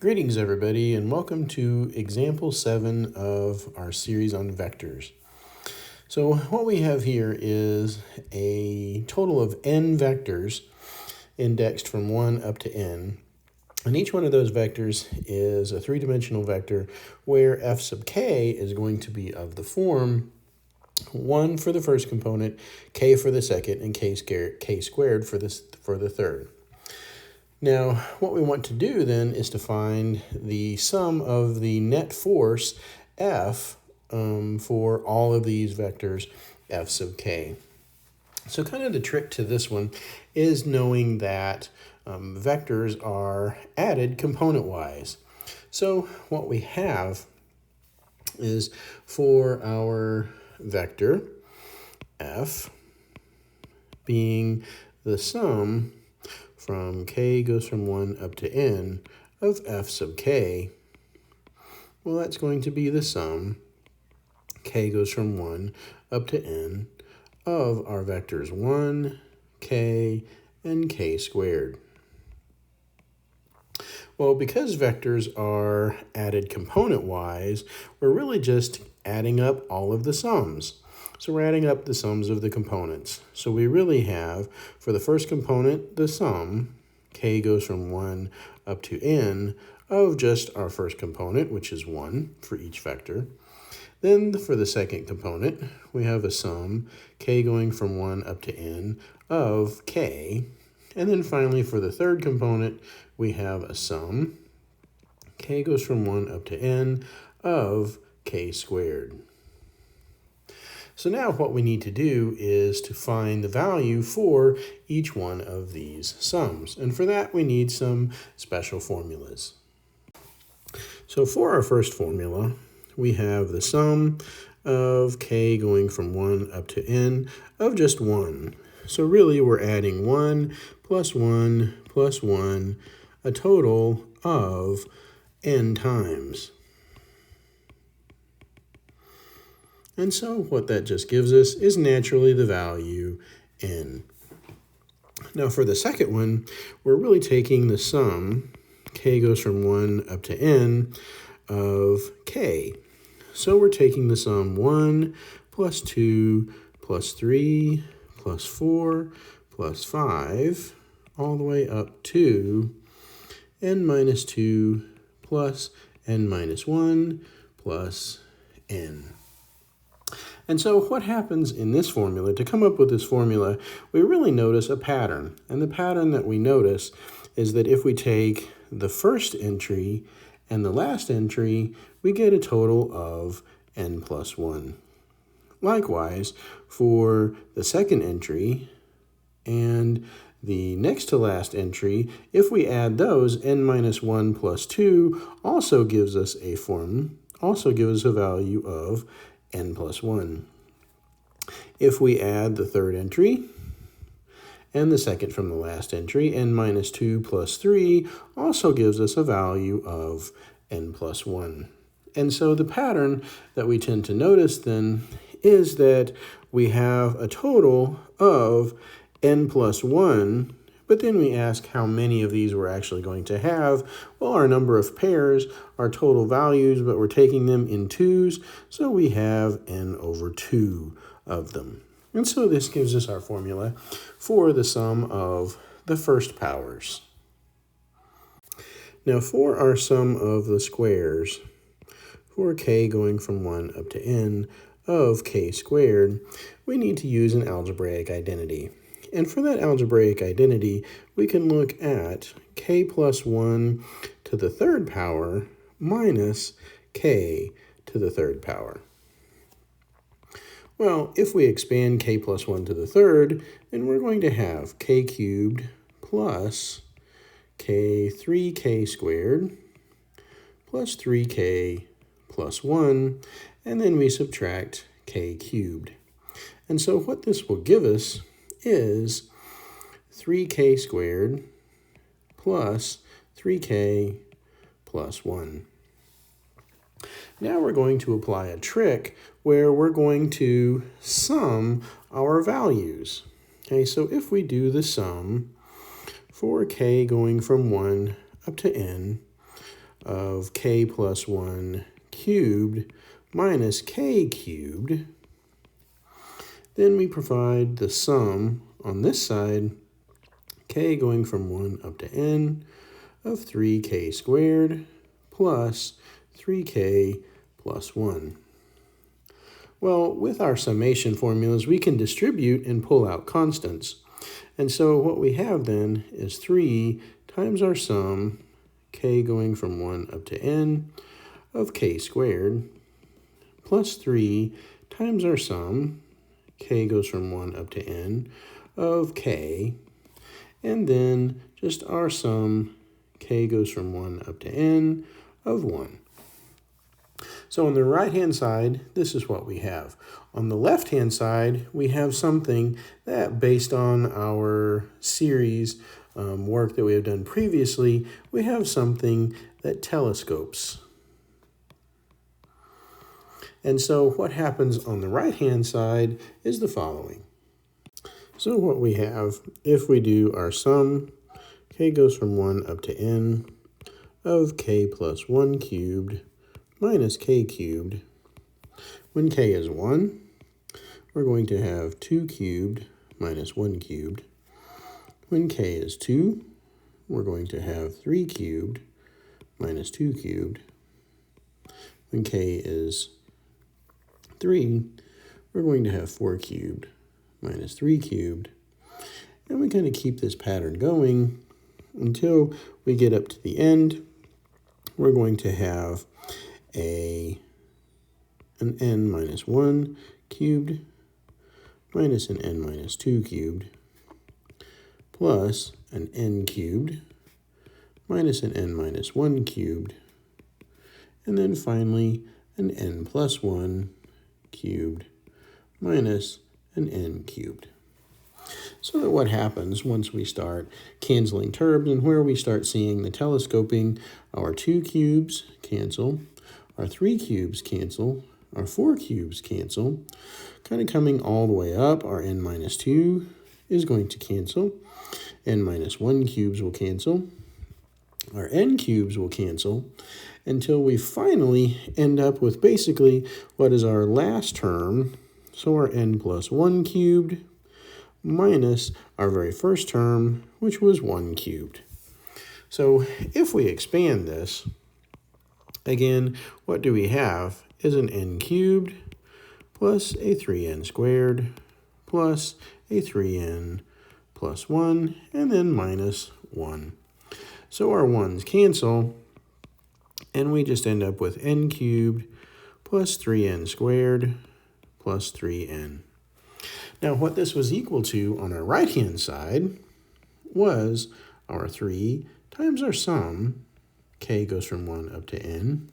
Greetings everybody, and welcome to example 7 of our series on vectors. So what we have here is a total of n vectors indexed from 1 up to n. And each one of those vectors is a three-dimensional vector where f sub k is going to be of the form 1 for the first component, k for the second, and k squared for the third. Now, what we want to do then is to find the sum of the net force F for all of these vectors F sub k. So kind of the trick to this one is knowing that vectors are added component-wise. So what we have is for our vector F being the sum from k goes from 1 up to n of f sub k, well, that's going to be the sum, k goes from 1 up to n, of our vectors 1, k, and k squared. Well, because vectors are added component-wise, we're really just adding up all of the sums. So we're adding up the sums of the components. So we really have, for the first component, the sum, k goes from 1 up to n, of just our first component, which is 1 for each vector. Then for the second component, we have a sum, k going from 1 up to n, of k. And then finally, for the third component, we have a sum, k goes from 1 up to n, of k squared. So now what we need to do is to find the value for each one of these sums. And for that, we need some special formulas. So for our first formula, we have the sum of k going from 1 up to n of just 1. So really, we're adding 1 plus 1 plus 1, a total of n times. And so what that just gives us is naturally the value n. Now for the second one, we're really taking the sum, k goes from 1 up to n, of k. So we're taking the sum 1 plus 2 plus 3 plus 4 plus 5, all the way up to n minus 2 plus n minus 1 plus n. And so what happens in this formula, to come up with this formula, we really notice a pattern. And the pattern that we notice is that if we take the first entry and the last entry, we get a total of n plus 1. Likewise, for the second entry and the next to last entry, if we add those, n minus 1 plus 2 also gives us a value of n plus 1. If we add the third entry and the second from the last entry, n minus 2 plus 3 also gives us a value of n plus 1. And so the pattern that we tend to notice then is that we have a total of n plus 1, but then we ask how many of these we're actually going to have. Well, our number of pairs are total values, but we're taking them in twos, so we have n over 2 of them. And so this gives us our formula for the sum of the first powers. Now for our sum of the squares, for k going from 1 up to n of k squared, we need to use an algebraic identity. And for that algebraic identity, we can look at k plus 1 to the third power minus k to the third power. Well, if we expand k plus 1 to the third, then we're going to have k cubed plus 3k squared plus 3k plus 1, and then we subtract k cubed. And so what this will give us is 3k squared plus 3k plus 1. Now we're going to apply a trick where we're going to sum our values. Okay, so if we do the sum for k going from 1 up to n of k plus 1 cubed minus k cubed. Then we provide the sum on this side, k going from 1 up to n, of 3k squared plus 3k plus 1. Well, with our summation formulas, we can distribute and pull out constants. And so what we have then is 3 times our sum, k going from 1 up to n, of k squared, plus 3 times our sum, k goes from 1 up to n, of k, and then just our sum, k goes from 1 up to n, of 1. So on the right-hand side, this is what we have. On the left-hand side, we have something that, based on our series work that we have done previously, we have something that telescopes. And so what happens on the right-hand side is the following. So what we have, if we do our sum, k goes from 1 up to n, of k plus 1 cubed minus k cubed. When k is 1, we're going to have 2 cubed minus 1 cubed. When k is 2, we're going to have 3 cubed minus 2 cubed. When k is 3, we're going to have 4 cubed minus 3 cubed. And we kind of keep this pattern going until we get up to the end. We're going to have an n minus 1 cubed minus an n minus 2 cubed plus an n cubed minus an n minus 1 cubed, and then finally an n plus 1 cubed minus an n cubed. So that what happens once we start canceling terms and where we start seeing the telescoping, our 2 cubes cancel, our 3 cubes cancel, our 4 cubes cancel, kind of coming all the way up, our n minus 2 is going to cancel, n minus 1 cubes will cancel, our n cubes will cancel, until we finally end up with basically what is our last term, so our n plus 1 cubed minus our very first term, which was 1 cubed. So if we expand this, again, what do we have is an n cubed plus a 3n squared plus a 3n plus 1, and then minus 1. So our 1's cancel, and we just end up with n cubed plus 3n squared plus 3n. Now, what this was equal to on our right-hand side was our 3 times our sum, k goes from 1 up to n,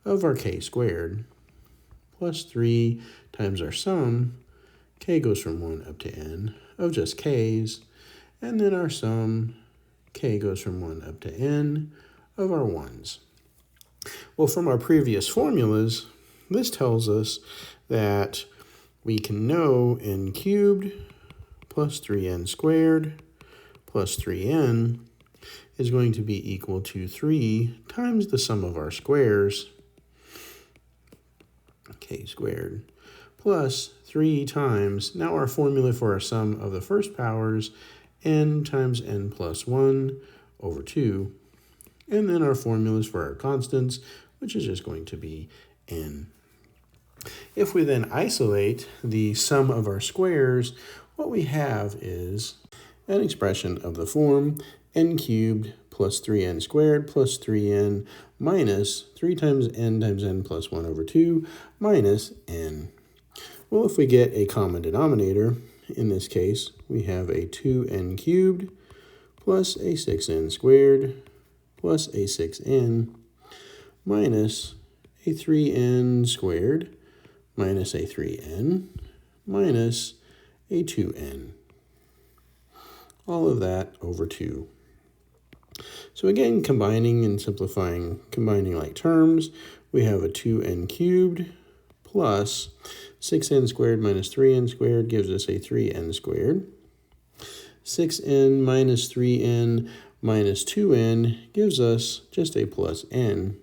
of our k squared, plus 3 times our sum, k goes from 1 up to n, of just k's, and then our sum, k goes from 1 up to n, of our 1's. Well, from our previous formulas, this tells us that we can know n cubed plus 3n squared plus 3n is going to be equal to 3 times the sum of our squares, k squared, plus 3 times, now our formula for our sum of the first powers, n times n plus 1 over 2, and then our formulas for our constants, which is just going to be n. If we then isolate the sum of our squares, what we have is an expression of the form n cubed plus 3n squared plus 3n minus 3 times n plus 1 over 2 minus n. Well, if we get a common denominator, in this case, we have a 2n cubed plus a 6n squared plus a 6n minus a 3n squared minus a 3n minus a 2n. All of that over 2. So again, combining and simplifying, combining like terms, we have a 2n cubed plus 6n squared minus 3n squared gives us a 3n squared. 6n minus 3n minus 2n gives us just a plus n,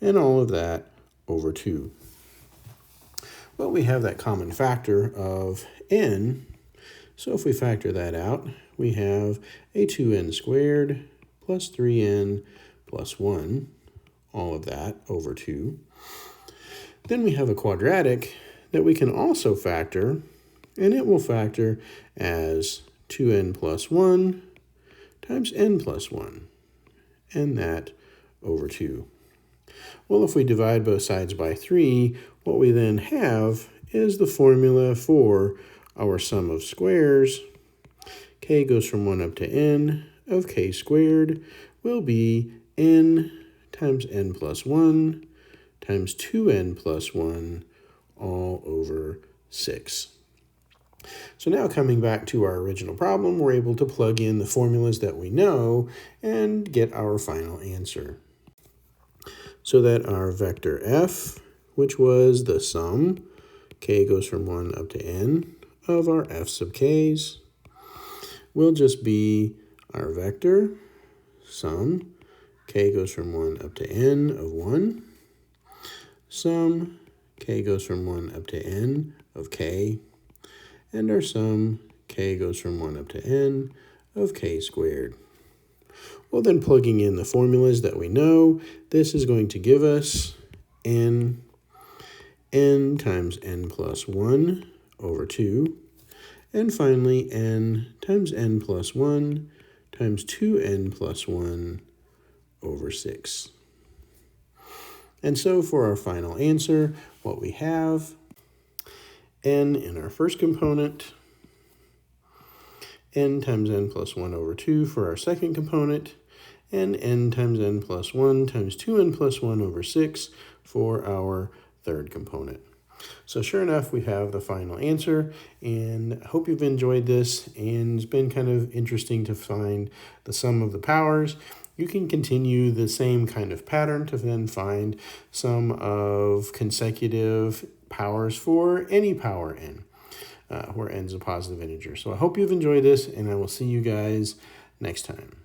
and all of that over 2. Well, we have that common factor of n, so if we factor that out, we have a 2n squared plus 3n plus 1, all of that over 2. Then we have a quadratic that we can also factor, and it will factor as 2n plus 1 times n plus 1, and that over 2. Well, if we divide both sides by 3, what we then have is the formula for our sum of squares. K goes from 1 up to n of k squared will be n times n plus 1 times 2n plus 1 all over 6. So now coming back to our original problem, we're able to plug in the formulas that we know and get our final answer. So that our vector f, which was the sum, k goes from 1 up to n, of our f sub k's, will just be our vector sum, k goes from 1 up to n of 1, sum, k goes from 1 up to n of k, and our sum, k goes from 1 up to n of k squared. Well, then plugging in the formulas that we know, this is going to give us n times n plus 1 over 2, and finally n times n plus 1 times 2n plus 1 over 6. And so for our final answer, what we have, n in our first component, n times n plus 1 over 2 for our second component, and n times n plus 1 times 2n plus 1 over 6 for our third component. So sure enough, we have the final answer, and I hope you've enjoyed this, and it's been kind of interesting to find the sum of the powers. You can continue the same kind of pattern to then find sum of consecutive powers for any power n, where n is a positive integer. So I hope you've enjoyed this, and I will see you guys next time.